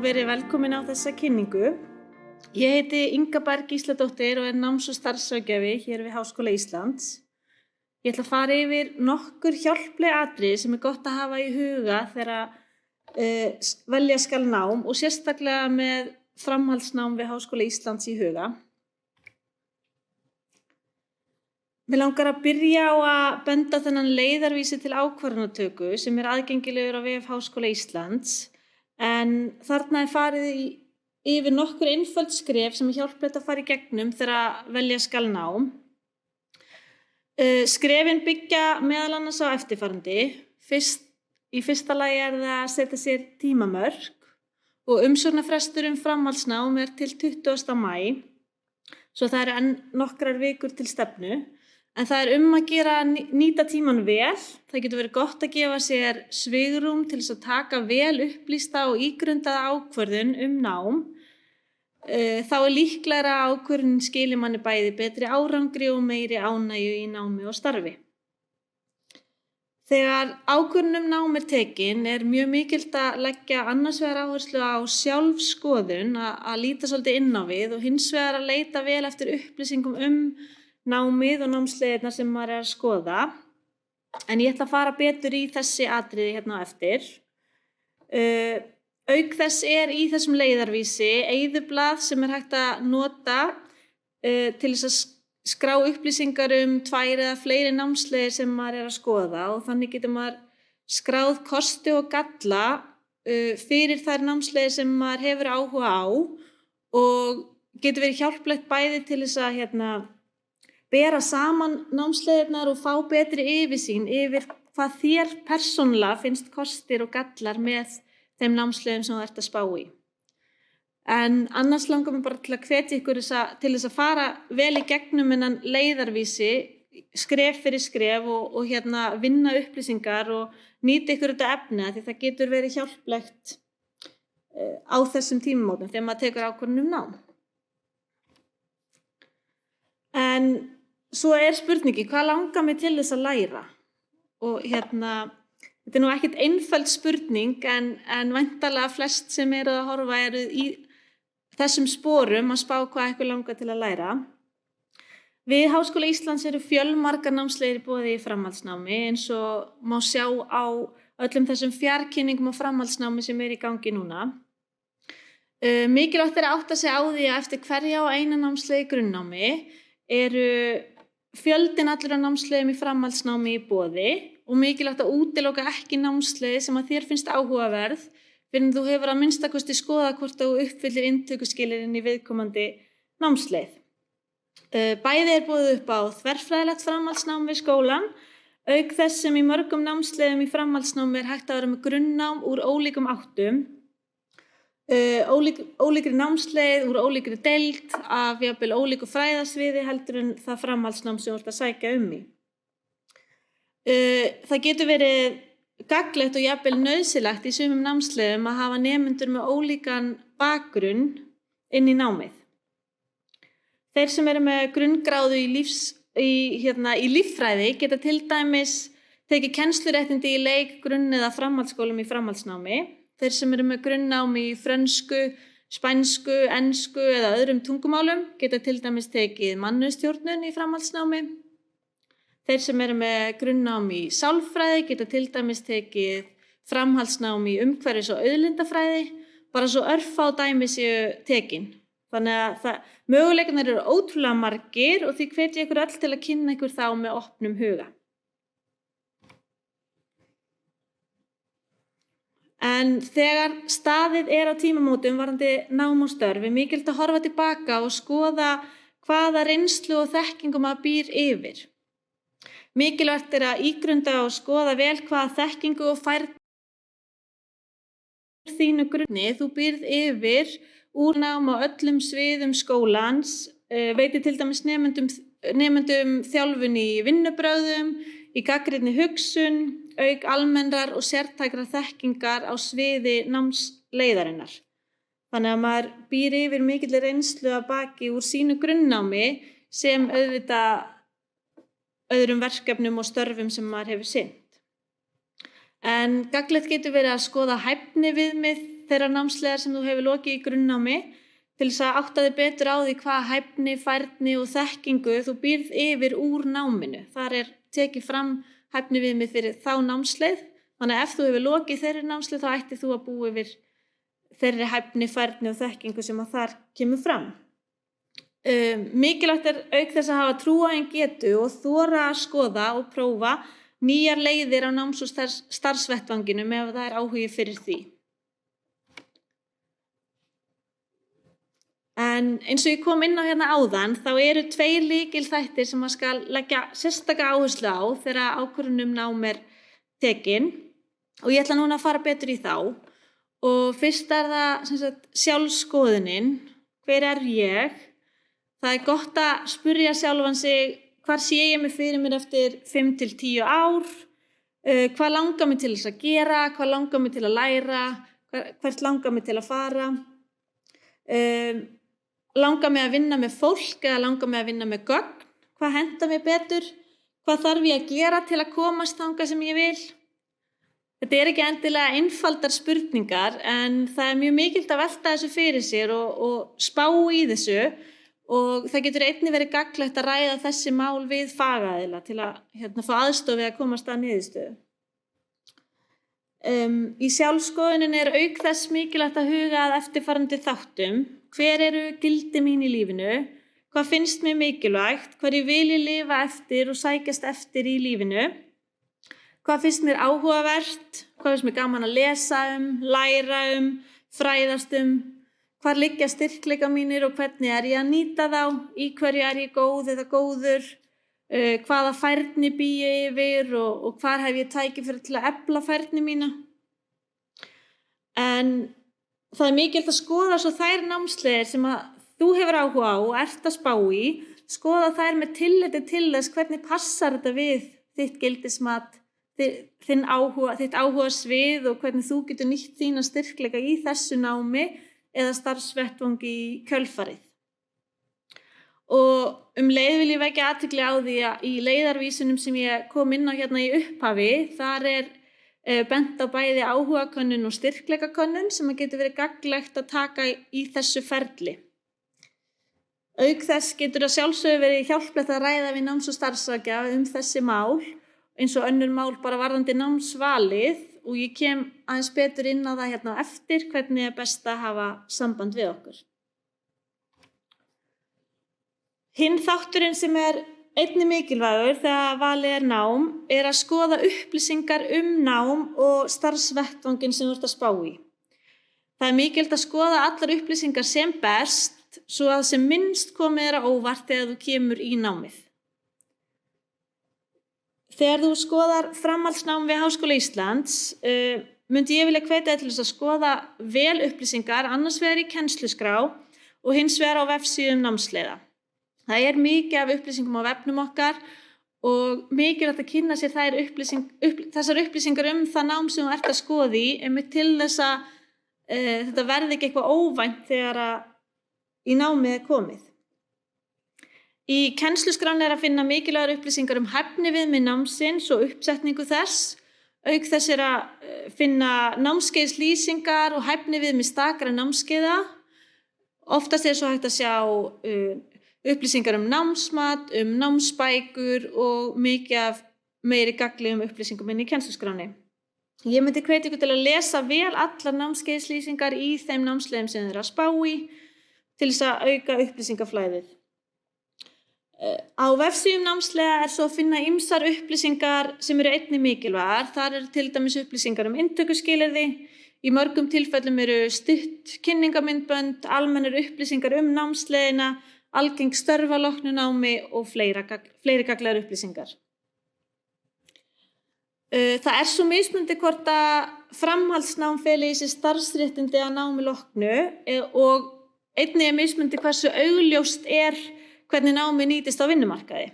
verið velkomin á þessa kynningu. Ég heiti Inga Berg Gísladóttir og náms- og starfsráðgjafi hér við Háskóla Íslands. Ég ætla að fara yfir nokkur hjálpleg atriði sem gott að hafa í huga þegar velja skal nám og sérstaklega með framhaldsnám við Háskóla Íslands í huga. Mig langar að byrja á að benda þennan leiðarvísi til ákvarðanatöku sem aðgengilegur á vef Háskóla Íslands. En þarna farið yfir nokkur einföld skref sem hjálplegt að fara í gegnum þegar velja skal nám. Skrefin byggja meðal annars á eftirfarandi. Í fyrsta lagi það að setja sér tímamörk og umsóknarfrestur framhaldsnám til 20. maí, svo það eru enn nokkrar vikur til stefnu. En það að gera nýta tíman vel. Það getur verið gott að gefa sér svigrúm til þess að taka vel upplýsta og ígrundaða ákvörðun nám. Þá líklegra að ákvörðunin skili manni bæði betri árangri og meiri ánægju í námi og starfi. Þegar ákvörðun nám tekin mjög mikilvægt að leggja annars vegar áherslu á sjálfskoðun, að líta svolítið inn á við og hins vegar að leita vel eftir upplýsingum námið og námsleiðirnar sem maður að skoða. En ég ætla að fara betur í þessi atriði hérna á eftir. Auk þess í þessum leiðarvísi eyðublað sem hægt að nota til þess að skrá upplýsingar 2 eða fleiri námsleiðir sem maður að skoða og þannig getur maður skráð kosti og galla fyrir þær námsleiðir sem maður hefur áhuga á og getur verið hjálplegt bæði til þess að bera saman námsleiðirnar og fá betri yfirsýn yfir hvað þér persónulega finnst kostir og gallar með þeim námsleiðum sem þú ert að spá í. En annars langar mig bara til að hvetja ykkur til þess að fara vel í gegnum þennan leiðarvísi, skref fyrir skref og vinna upplýsingar og nýta ykkur þetta efni því það getur verið hjálplegt á þessum tímamótum þegar maður tekur ákvörðun nám. En svo spurningi, hvað langar mig til þess að læra? Og þetta nú ekkert einföld spurning en væntanlega flest sem að horfa í þessum sporum að spá hvað ykkur langar til að læra. Við Háskóla Íslands fjölmargar námsleiðir í boði í framhaldsnámi eins og má sjá á öllum þessum fjarkynningum og framhaldsnámi sem í gangi núna. Mikilvægt að átta sig á því að eftir hverja og eina námsleið í grunnnámi fjöldinn allur af námsleiðum í framhaldsnámi í boði og mikilvægt að útiloka ekki námsleið sem að þér finnst áhugaverð fyrr en þú hefur að minnsta kosti skoða hvort þú uppfyllir inntökuskilyrðin í viðkomandi námsleið. Bæði boðið upp á þverfræðilegt framhaldsnám við skólann, auk þess sem í mörgum námsleiðum í framhaldsnámi hægt að vera með grunnnám úr ólíkum áttum, ólíkri námsleið úr ólíkri deild af jafnvel ólíku fræðasviði heldur en það framhaldsnám sem þú ert að sækja í. Það getur verið gagnlegt og jafnvel nauðsynlegt í sumum námsleiðum að hafa nemendur með ólíkan bakgrunn inn í námið. Þeir sem með grunngráðu í líffræði geta til dæmis tekið kennsluréttindi í leik-, grunn- eða framhaldsskólum í framhaldsnámi. Þeir sem með grunnnám í frönsku, spænsku, ensku eða öðrum tungumálum geta til dæmis tekið mannauðsstjórnun í framhaldsnámi. Þeir sem með grunnnám í sálfræði geta til dæmis tekið framhaldsnám í umhverfis- og auðlindafræði, bara svo örfá dæmi séu tekin. Þannig að möguleikarnir ótrúlega margir og því hvet ég ykkur öll til að kynna ykkur þá með opnum huga. En þegar staðið á tímamótum varðandi nám og störf mikilvægt að horfa tilbaka og skoða hvaða reynslu og þekkingu maður býr yfir. Mikilvægt að ígrunda og skoða vel hvaða þekkingu og færni þínu grunni þú býrð yfir úr nám á öllum sviðum skólans, veitir til dæmis nemendum þjálfun í vinnubrögðum, í gagnrýnni hugsun, auk almennrar og sértækrar þekkingar á sviði námsleiðarinnar. Þannig að maður býr yfir mikilli reynslu að baki úr sínu grunnnámi sem auðvitað öðrum verkefnum og störfum sem maður hefur sinnt. En gagnlegt getur verið að skoða hæfniviðmið þeirra námsleiðar sem þú hefur lokið í grunnnámi til þess að átta þig betur á því hvað hæfni, færni og þekkingu þú býrð yfir úr náminu. Þar tekið fram hæfniviðmið fyrir þá námsleið. Þannig að ef þú hefur lokið þeirri námsleið þá ættir þú að búa yfir þeirri hæfni, færni og þekkingu sem að þar kemur fram. Mikilvægt auk þess að hafa trú á eigin getu og þora að skoða og prófa nýjar leiðir á náms- og starfsvettvanginum ef það áhugi fyrir því. En eins og ég kom inn á hérna áðan, þá eru 2 lykilþættir sem maður skal leggja sérstaka áherslu á þegar ákvörðun nám tekin og ég ætla núna að fara betur í þá. Og fyrst það sem sagt, sjálfskoðunin, hver ég? Það gott að spyrja sjálfan sig hvar sé ég mig fyrir mér eftir 5 til 10 ár, hvað langar mig til þess að gera, hvað langar mig til að læra, hvert langar mig til að fara. Langar mig að vinna með fólk eða langar mig að vinna með gögn, hvað hentar mér betur, hvað þarf ég að gera til að komast þangað sem ég vil. Þetta ekki endilega einfaldar spurningar en það mjög mikilvægt að velta þessu fyrir sér og spá í þessu og það getur einnig verið gagnlegt að ræða þessi mál við fagaðila til að fá aðstoð við að komast að niðurstöðu. Í sjálfskoðunin auk þess mikilvægt að huga að eftirfarandi þáttum. Hver eru gildi mín í lífinu? Hvað finnst mér mikilvægt? Hverju vil ég lifa eftir og sækjast eftir í lífinu? Hvað finnst mér áhugavert? Hvað finnst mér gaman að lesa læra fræðast Hvar liggja styrkleika mínir og hvernig ég að nýta þá? Í hverju ég góð eða góður? Hvaða færni bý ég yfir og hvar hef ég tækifæri til að efla færni mína? En það mikilvægt að skoða svo þær námsleiðir sem að þú hefur áhuga á og ert að spá í, skoða þær með tilliti til þess hvernig passar þetta við þitt gildismat, þitt áhugasvið og hvernig þú getur nýtt þína styrkleika í þessu námi eða starfsvettvangi í kjölfarið. Og leið vil ég vekja athygli á því að í leiðarvísunum sem ég kom inn á hérna í upphafi, þar bent á bæði áhugakönnun og styrkleikakönnun sem getur verið gagnlegt að taka í þessu ferli. Auk þess getur að sjálfsögðu verið hjálplegt að ræða við náms- og starfsráðgjafa þessi mál, eins og önnur mál bara varðandi námsvalið og ég kem aðeins betur inn á það hérna á eftir hvernig best að hafa samband við okkur. Hinn þátturinn sem einnig mikilvægur þegar valið nám að skoða upplýsingar nám og starfsvettvanginn sem þú ert að spá í. Það mikilvægt að skoða allar upplýsingar sem best svo að sem minnst komið á óvart þegar þú kemur í námið. Þegar þú skoðar framhaldsnám við Háskóla Íslands, myndi ég vilja hvetja þig til þess að skoða vel upplýsingar, annars vegar í kennsluskrá og hins vegar á vefsíðum námsleiða. Það mikið af upplýsingum á vefnum okkar og mikilvægt að kynna sér þessar upplýsingar það nám sem þú ert að skoða í, til þess að þetta verði ekki eitthvað óvænt þegar í námið komið. Í kennsluskránni að finna mikilvægar upplýsingar hæfniviðmið námsins og uppsetningu þess. Auk þess að finna námskeiðslýsingar og hæfniviðmið stakra námskeiða. Oftast svo hægt að sjá upplýsingar námsmat, námsbækur og mikið af meiri gagnlegum upplýsingum inn í kennsluskránni. Ég myndi hvetja ykkur til að lesa vel allar námskeiðslýsingar í þeim námsleiðum sem þið að spá í til þess að auka upplýsingaflæðið. Á vefsíðum námsleiða svo að finna ýmsar upplýsingar sem einnig mikilvægar. Þar til dæmis upplýsingar inntökuskilyrði. Í mörgum tilfellum stutt kynningarmyndbönd, almennar upplýsingar námsleiðina, algeng störf að loknu námi og fleiri gagnlegar upplýsingar. Það svo mismunandi hvort að framhaldsnám feli í sér starfsréttindi að námi loknu og einnig mismunandi hversu augljóst hvernig námi nýtist á vinnumarkaði.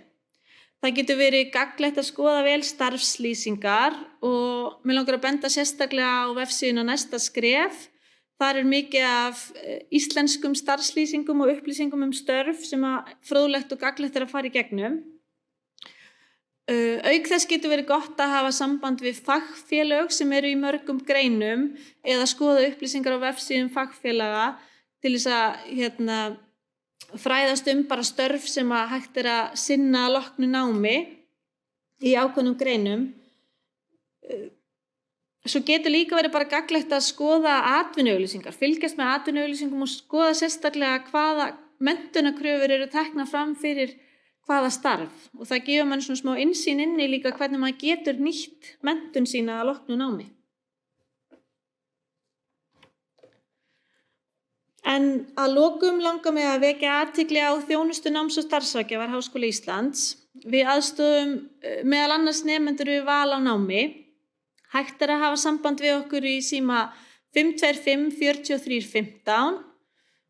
Það getur verið gagnlegt að skoða vel starfslýsingar og mig langar að benda sérstaklega á vefsíðuna Næsta skref. Þar mikið af íslenskum starfslýsingum og upplýsingum störf sem fróðlegt og gagnlegt að fara í gegnum. Auk þess getur verið gott að hafa samband við fagfélög sem eru í mörgum greinum eða skoða upplýsingar á vefsíðum fagfélaga til þess að fræðast bara störf sem að hægt að sinna að loknu námi í ákveðnum greinum. Svo getur líka verið bara gagnlegt að skoða atvinnuauglýsingar, fylgjast með atvinnuauglýsingum og skoða sérstaklega hvaða menntunarkröfur eru teknar fram fyrir hvaða starf og það gefur mann svona smá innsýn inn í líka hvernig maður getur nýtt menntun sína að loknu námi. En að lokum langar mig að vekja athygli á þjónustu náms- og starfsráðgjafar Háskóla Íslands. Við aðstoðum meðal annars nemendur við val á námi. Hægt að hafa samband við okkur í síma 525 43 15.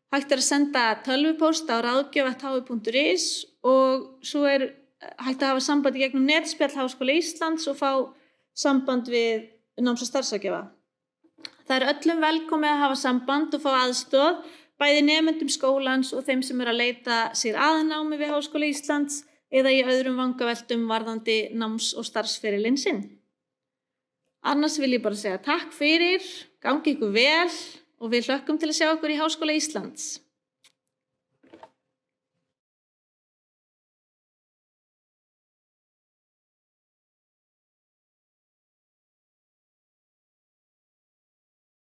Hægt að senda tölvupóst á ráðgjöf@hu.is og svo hægt að hafa samband í gegnum netspjall Háskóla Íslands og fá samband við náms- og starfsráðgjafa. Það öllum velkomið að hafa samband og fá aðstoð, bæði nemendum skólans og þeim sem að leita sér aðnámi við Háskóla Íslands eða í öðrum vangaveltum varðandi náms- og starfsferilinn sinn. Annars vil ég bara segja takk fyrir, gangi ykkur vel og við hlökkum til að sjá okkur í Háskóla Íslands.